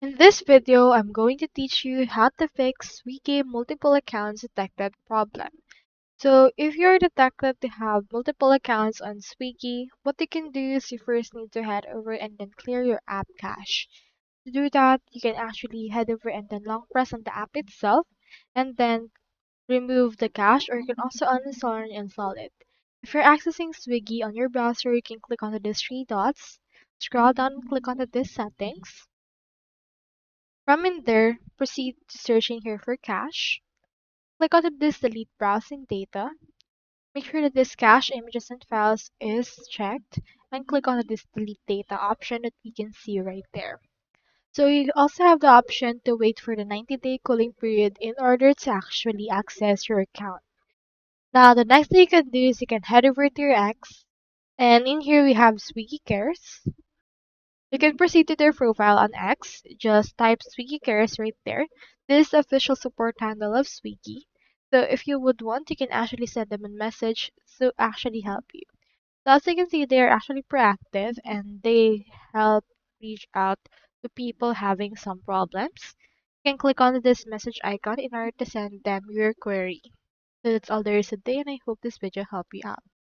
In this video, I'm going to teach you how to fix Swiggy multiple accounts detected problem. So if you're detected to have multiple accounts on Swiggy, what you can do is you first need to head over and then clear your app cache. To do that, you can actually head over and then long press on the app itself and then remove the cache, or you can also uninstall and install it. If you're accessing Swiggy on your browser, you can click on these three dots, scroll down and click on this settings. From in there, proceed to searching here for cache. Click on this delete browsing data. Make sure that this cache images and files is checked and click on this delete data option that we can see right there. So you also have the option to wait for the 90-day cooling period in order to actually access your account. Now the next thing you can do is you can head over to your X, and in here we have Swiggy Cares. You can proceed to their profile on X. Just type Swiggy Cares right there. This is the official support handle of Swiggy. So if you would want, you can actually send them a message to actually help you. So as you can see, they're actually proactive and they help reach out to people having some problems. You can click on this message icon in order to send them your query. So that's all there is today, and I hope this video helped you out.